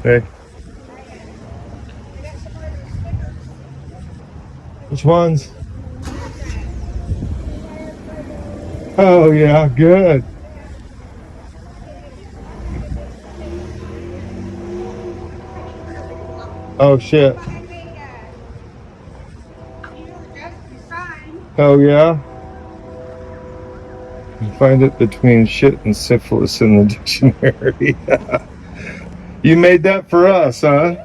Hey. Which ones? Oh, yeah, good. Oh, shit. Oh, yeah? You find it between shit and syphilis in the dictionary. You made that for us, huh?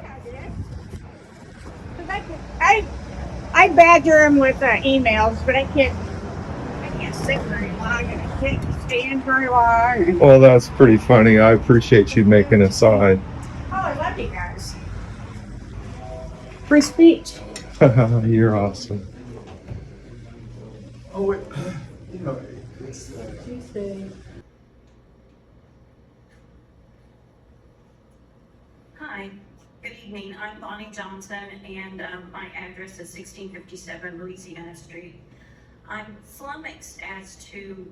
I badger him with emails, but I can't sit very long and I can't stand very long. Well, that's pretty funny. I appreciate you making a sign. Oh, I love you guys. Free speech. You're awesome. Oh, wait. Tuesday. Hi, good evening. I'm Bonnie Johnson, and my address is 1657 Louisiana Street. I'm flummoxed as to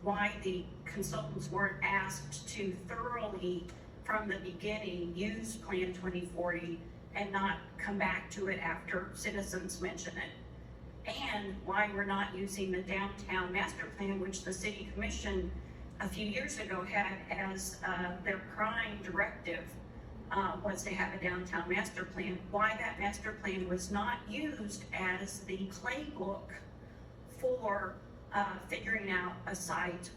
why the consultants weren't asked to thoroughly, from the beginning, use Plan 2040 and not come back to it after citizens mention it. And why we're not using the downtown master plan, which the city commission a few years ago had as their prime directive. Was to have a downtown master plan. Why that master plan was not used as the playbook for figuring out a site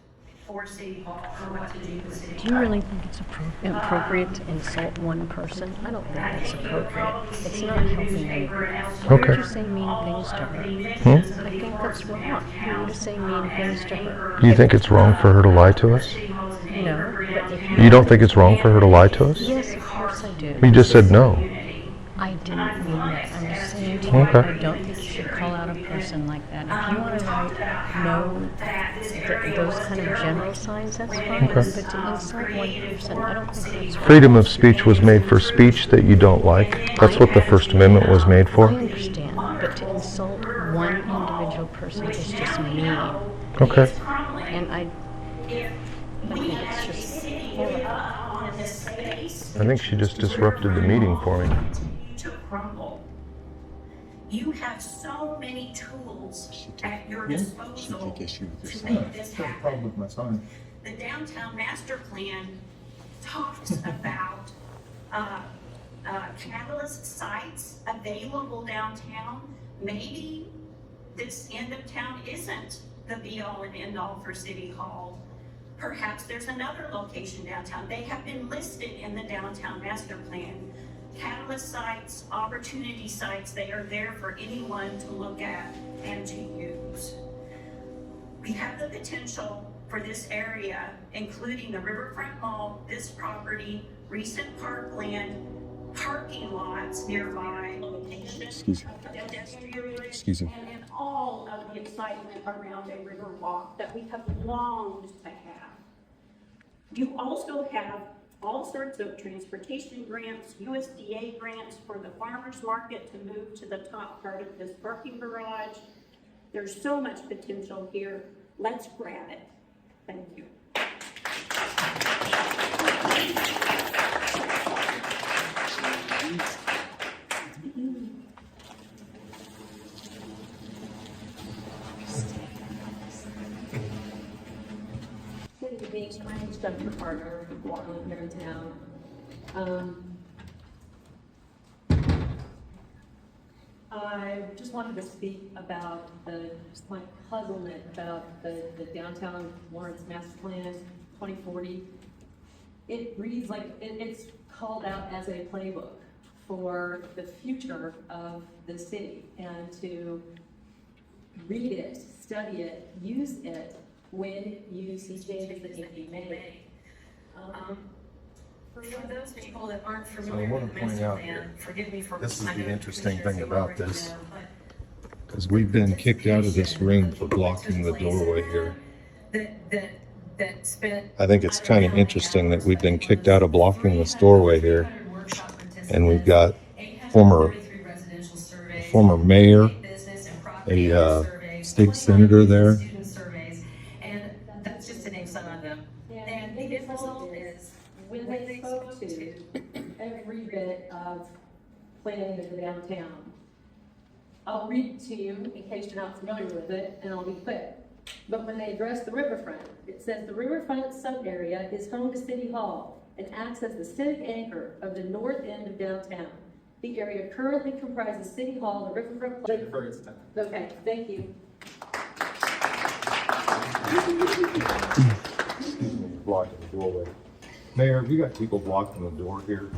for City Hall or what to do with City Hall. Do you really think it's appropriate to insult one person? I don't think that's appropriate. It's not helping anybody. Okay. Why would you say mean things to her? I think that's wrong. To say mean things to her. Do you think it's wrong for her to lie to us? No, but if You don't think it's wrong for her to lie to us? Yes, of course I do. You just said no. I didn't mean that. I'm just saying to you, Okay. I don't think you should call out a person like that. If you want to write no, those kind of general signs, that's fine. Okay. But to insult one person, I don't think that's right. Freedom of speech was made for speech that you don't like. That's what the First Amendment was made I for. understand, but to insult one individual person is just mean. Okay. And I think it's just horrible. I think she just disrupted the meeting for me. To crumble. You have so many tools at your disposal to make this happen. with my son. The downtown master plan talks about catalyst sites available downtown. Maybe this end of town isn't the be-all and end-all for City Hall. Perhaps there's another location downtown. They have been listed in the downtown master plan. Catalyst sites, opportunity sites, they are there for anyone to look at and to use. We have the potential for this area, including the Riverfront Mall, this property, recent parkland, parking lots nearby, Excuse me. Excuse me. And all of the excitement around a river walk that we have longed to have. You also have all sorts of transportation grants, USDA grants for the farmers market to move to the top part of this parking garage. There's so much potential here. Let's grab it. Thank you. Good evening, my name's Jennifer Carter, walking here in town. I just wanted to speak about just my puzzlement about the downtown Lawrence Master Plan 2040. It reads like, it's called out as a playbook for the future of the city, and to read it, study it, use it when you see changes that need to be made. For those people that aren't So I familiar want with to the point master out plan, here, forgive me for. this is I the know interesting Commissioner, thing you about already this. know, but Because we've been kicked out of this room for blocking the doorway here. That spent. I think it's kind of interesting that we've been kicked out of blocking this doorway here. And we've got former mayor, a state senator there. And that's just to name some of them. And the end result is When they spoke to downtown. I'll read it to you in case you're not familiar with it, and I'll be quick. But when they address the riverfront, it says the riverfront sub-area is home to City Hall and acts as the civic anchor of the north end of downtown. The area currently comprises City Hall, the riverfront. Okay, thank you. Excuse me, blocking the doorway. Mayor, have you got people blocking the door here?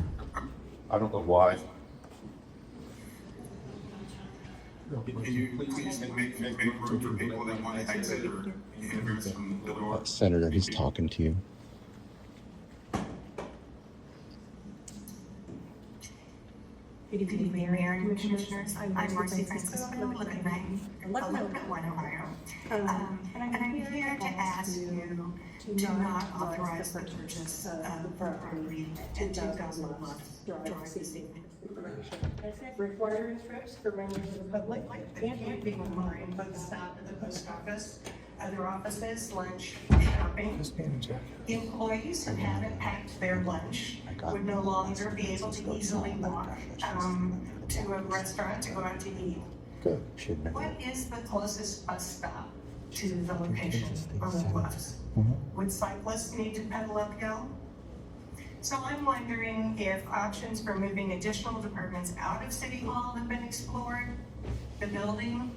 I don't know why. Can you please make room for people that want to exit or egress from the door? Senator, he's talking to you. Good evening, Mayor and Commissioners. I'm Marcy Francisco, live at 1101 Ohio. And I'm here to ask you to not authorize the purchase of property at 2000 Drive, City. Requiring trips for members of the public, and people who are in both stop at the post office, other offices, lunch, shopping. Employees who haven't packed their lunch would no longer be able to easily walk to a restaurant to go out to eat. Good. What is the closest bus stop to the location on the bus? Would cyclists need to pedal uphill? So I'm wondering if options for moving additional departments out of City Hall have been explored. The billing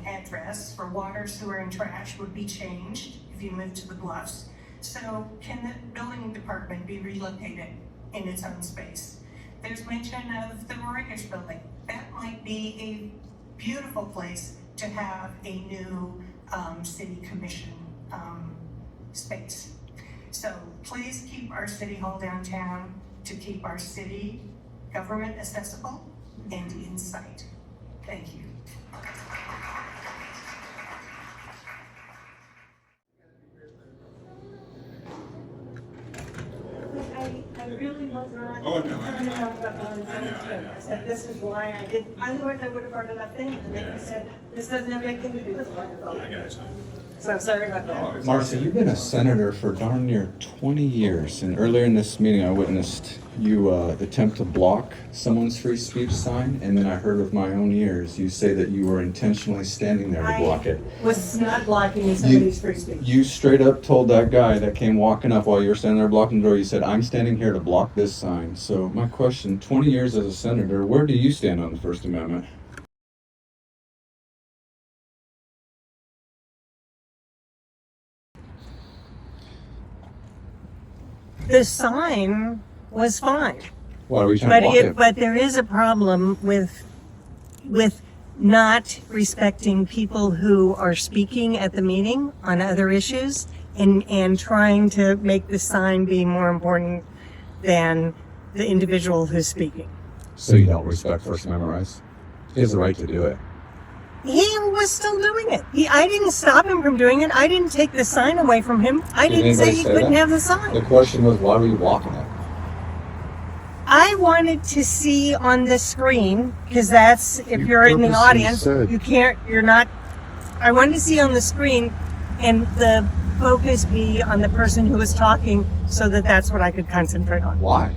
address for water, sewer, and trash would be changed if you move to the Bluffs. So can the building department be relocated in its own space? There's mention of the Mortgage Building. That might be a beautiful place to have a new city commission space. So please keep our City Hall downtown to keep our city government accessible and in sight. Thank you. I really was not. Oh, no, I turning out about I said, this is why I did, otherwise I would have brought it up then, and they said, this doesn't have anything to do with what I got you. So I'm sorry about that. Marcy, you've been a senator for darn near 20 years, and earlier in this meeting I witnessed you attempt to block someone's free speech sign, and then I heard with my own ears you say that you were intentionally standing there to block it. I was not blocking somebody's free speech. You straight up told that guy that came walking up while you were standing there blocking the door, you said, I'm standing here to block this sign. So my question, 20 years as a senator, where do you stand on the First Amendment? The sign was fine, Why are we trying to block it? but there is a problem with not respecting people who are speaking at the meeting on other issues and trying to make the sign be more important than the individual who's speaking. So you don't respect First Amendment rights? He has the right to do it. He was still doing it. I didn't stop him from doing it. I didn't take the sign away from him. I Did didn't say anybody he say couldn't that? have the sign. The question was, why were you blocking it? I wanted to see on the screen, because that's, if You you're in the purposely audience, said- you're not, I wanted to see on the screen and the focus be on the person who was talking so that that's what I could concentrate on. Why?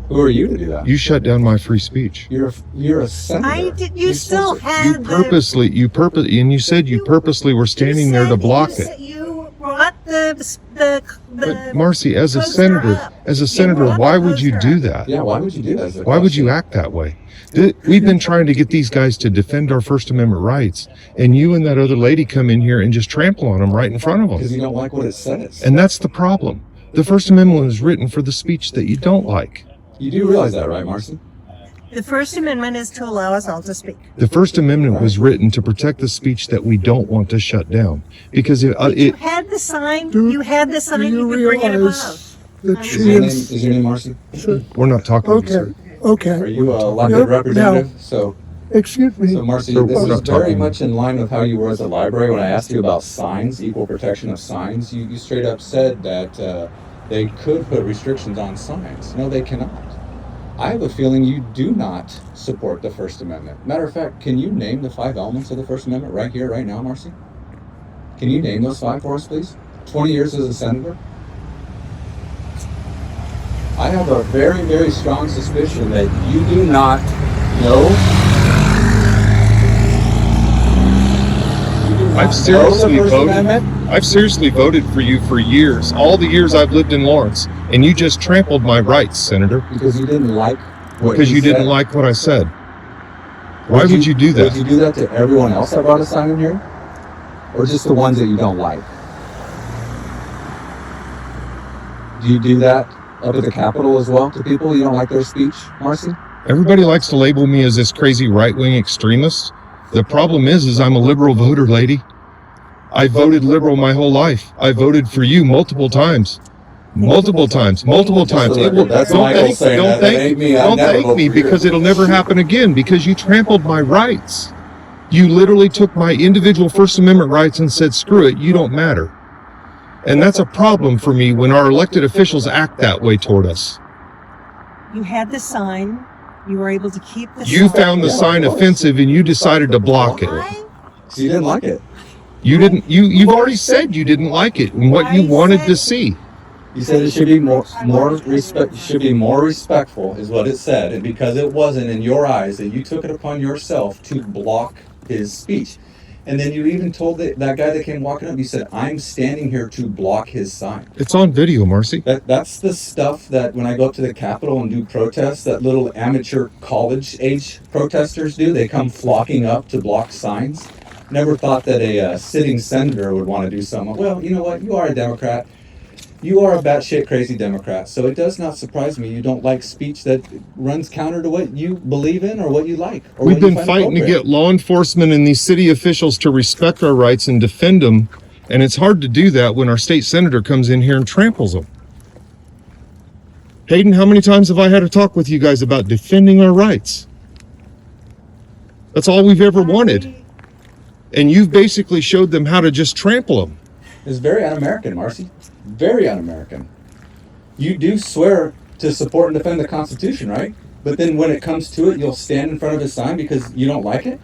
Who are you to do that? You shut down my free speech. You're a senator. I did, you You're still supposed to- had You the. purposely, and you said you purposely were standing there to block it. You brought the But Marcy, as a poster senator, up. why would you do that? Yeah, why would you do that? is the Why would you question. act that way? We've been trying to get these guys to defend our First Amendment rights, and you and that other lady come in here and just trample on them right in front of Because them. you don't like what it says. And that's the problem. The First Amendment was written for the speech that you don't like. You do realize that, right, Marcy? The First Amendment is to allow us all to speak. The First Amendment was written to protect the speech that we don't want to shut down. Because You had the sign, you had the sign, you could bring it above. Is your name Marcy? we're not talking to you, sir. Are Okay, you a elected Yep, representative? So excuse me. Marcy, Sir, this we're is not very talking- much in line with how you were at the library when I asked you about signs, equal protection of signs. You straight up said that they could put restrictions on signs. No, they cannot. I have a feeling you do not support the First Amendment. Matter of fact, can you name the 5 elements of the First Amendment right here, right now, Marcy? Can you name those 5 for us, please? 20 years as a senator? I have a very, very strong suspicion that you do not know. I've seriously voted for you for years, all the years I've lived in Lawrence, and you just trampled my rights, Senator. Because you didn't like what Because you didn't like what I said. Why would you do that? Would you do that to everyone else that brought a sign in here? Or just the ones that you don't like? Do you do that up at the Capitol as well to people you don't like their speech, Marcy? Everybody likes to label me as this crazy right-wing extremist. The problem is I'm a liberal voter, lady. I voted liberal my whole life. I voted for you multiple times. Multiple times. That's Michael saying that. That ain't me. Don't thank me because it'll never happen again because you trampled my rights. You literally took my individual First Amendment rights and said, screw it, you don't matter. And that's a problem for me when our elected officials act that way toward us. You had the sign. You were able to keep the sign. You found the sign offensive and you decided to block it. So you didn't like it. You've already said you didn't like it and what you wanted to see. You said it should be more respectful, is what it said, and because it wasn't in your eyes, that you took it upon yourself to block his speech. And then you even told that guy that came walking up, you said, I'm standing here to block his sign. It's on video, Marcy. That's the stuff that when I go up to the Capitol and do protests, that little amateur college-age protesters do. They come flocking up to block signs. Never thought that a sitting senator would want to do something. Well, you know what? You are a Democrat. You are a batshit crazy Democrat. So it does not surprise me you don't like speech that runs counter to what you believe in or what you like. Or We've been fighting to get law enforcement and these city officials to respect our rights and defend them. And it's hard to do that when our state senator comes in here and tramples them. Hayden, how many times have I had to talk with you guys about defending our rights? That's all we've ever wanted. And you've basically showed them how to just trample them. It's very un-American, Marcy. Very un-American. You do swear to support and defend the Constitution, right? But then when it comes to it, you'll stand in front of a sign because you don't like it?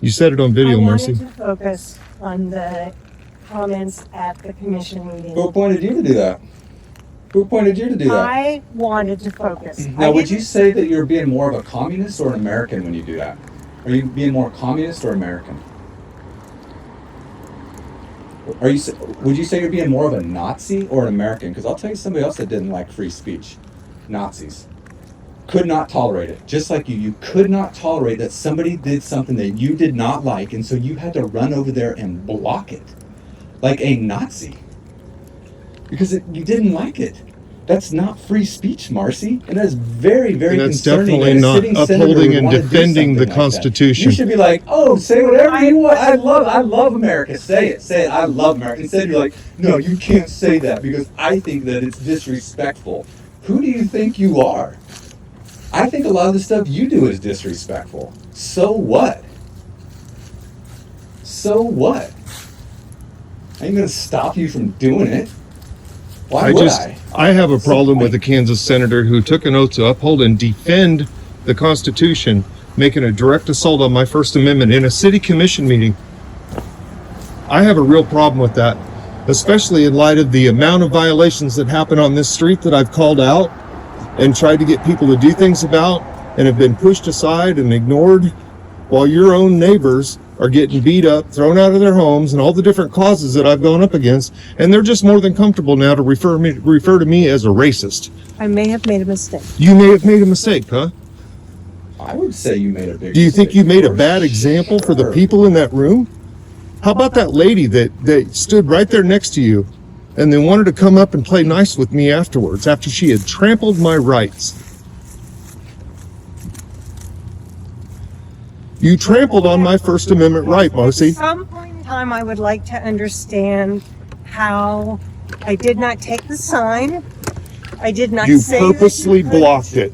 You said it on video, Marcy. I wanted to focus on the comments at the commission meeting. Who appointed you to do that? Who appointed you to do that? I wanted to focus. Now, would you say that you're being more of a communist or an American when you do that? Are you being more communist or American? Would you say you're being more of a Nazi or an American? Because I'll tell you somebody else that didn't like free speech. Nazis. Could not tolerate it. Just like you. You could not tolerate that somebody did something that you did not like, and so you had to run over there and block it. Like a Nazi. Because you didn't like it. That's not free speech, Marcy. And that's very, very concerning. And that's definitely not upholding and defending the Constitution. You should be like, oh, say whatever you want. I love America. Say it. I love America. Instead, you're like, no, you can't say that because I think that it's disrespectful. Who do you think you are? I think a lot of the stuff you do is disrespectful. So what? So what? I ain't gonna stop you from doing it. Why would I? I have a problem with a Kansas senator who took an oath to uphold and defend the Constitution, making a direct assault on my First Amendment in a city commission meeting. I have a real problem with that, especially in light of the amount of violations that happen on this street that I've called out and tried to get people to do things about and have been pushed aside and ignored, while your own neighbors are getting beat up, thrown out of their homes, and all the different causes that I've gone up against, and they're just more than comfortable now to refer to me as a racist. I may have made a mistake. You may have made a mistake, huh? I would say you made a big mistake. Do you think you made a bad example for the people in that room? How about that lady that stood right there next to you and then wanted to come up and play nice with me afterwards after she had trampled my rights? You trampled on my First Amendment right, Marcy. At some point in time, I would like to understand how I did not take the sign. I did not You say purposely blocked it.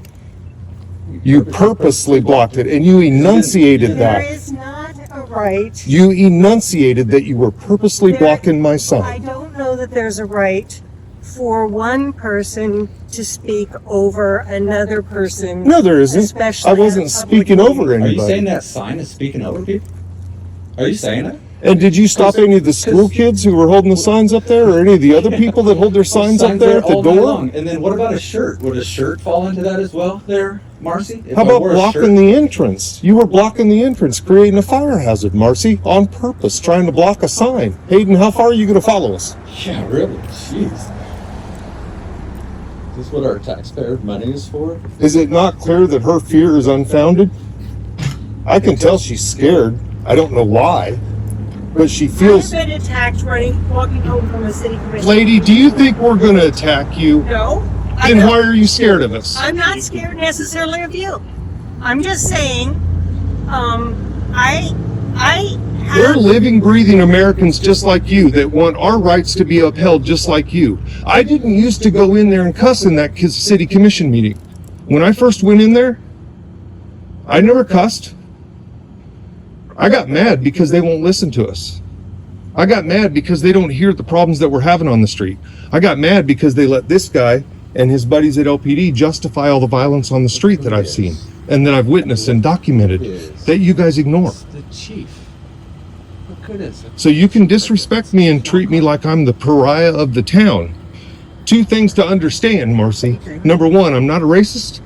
You purposely blocked it, and you enunciated There that. is not a right. You enunciated that you were purposely blocking my I sign. don't know that there's a right for one person to speak over another person. No, there isn't. Especially I wasn't at a public speaking over meeting. Are you saying anybody. that sign is speaking over people? Are you saying it? And did you stop any of the school kids who were holding the signs up there, or any of the other people that hold their signs up there at the all night door? long. And then what about a shirt? Would a shirt fall into that as well there, Marcy? If How I about wore a blocking shirt? the entrance? You were blocking the entrance, creating a fire hazard, Marcy, on purpose, trying to block a sign. Hayden, how far are you going to follow us? Yeah, really? Jeez. Is this what our taxpayer money is for? Is it not clear that her fear is unfounded? I can tell she's scared. I don't know why, but she feels... I've been attacked walking home from a city commission. Lady, do you think we're going to attack you? No. I Then don't. why are you scared of us? I'm not scared necessarily of you. I'm just saying, I We're have, living, breathing Americans just like you that want our rights to be upheld just like you. I didn't used to go in there and cuss in that city commission meeting. When I first went in there, I never cussed. I got mad because they won't listen to us. I got mad because they don't hear the problems that we're having on the street. I got mad because they let this guy and his buddies at LPD justify all the violence on the street that I've seen and that I've witnessed and documented that you guys ignore. It's the chief. What good is it? So you can disrespect me and treat me like I'm the pariah of the town. Two things to understand, Marcy. Number one, I'm not a racist.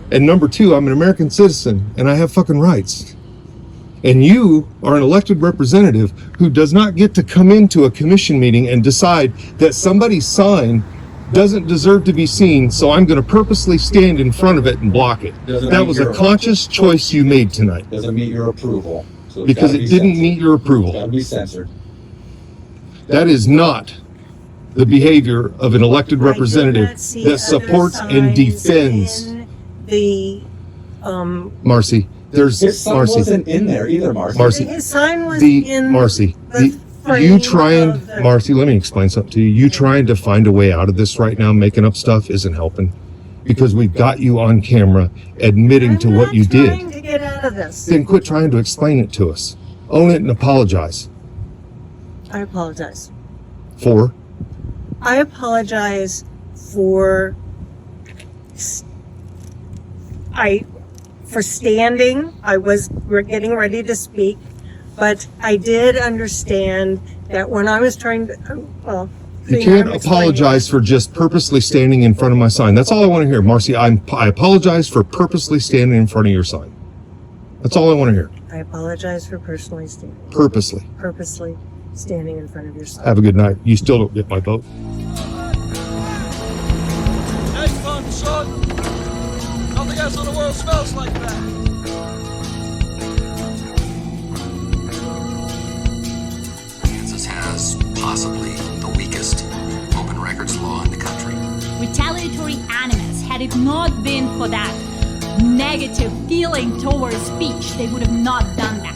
And number two, I'm an American citizen and I have fucking rights. And you are an elected representative who does not get to come into a commission meeting and decide that somebody's sign doesn't deserve to be seen, so I'm going to purposely stand in front of it and block it. Doesn't That meet was a your- conscious choice you made tonight Doesn't meet your approval. So it's because gotta it be didn't censored. meet your It's approval. gotta be censored. That is not the behavior of an elected I did representative not see that other supports and signs defends. in the, Marcy, there's His son Marcy. wasn't in there either, Marcy. Marcy. his sign was The in Marcy, the you frame trying, of the- Marcy, let me explain something to you. You trying to find a way out of this right now, making up stuff isn't helping, because we've got you on camera admitting to what you I'm not did. trying to get out of this. Then quit trying to explain it to us. Own it and apologize. I apologize. For I apologize for standing. We're getting ready to speak, but I did understand that when I was trying to, you can't apologize for just purposely standing in front of my sign. That's all I want to hear, Marcy. I apologize for purposely standing in front of your sign. That's all I want to hear. I apologize for purposely standing in front of your sign. Have a good night. You still don't get my vote. Hey, fun, son. Nothing else in the world smells like that. Kansas has possibly the weakest open records law in the country. Retaliatory animus, had it not been for that negative feeling towards speech, they would have not done that.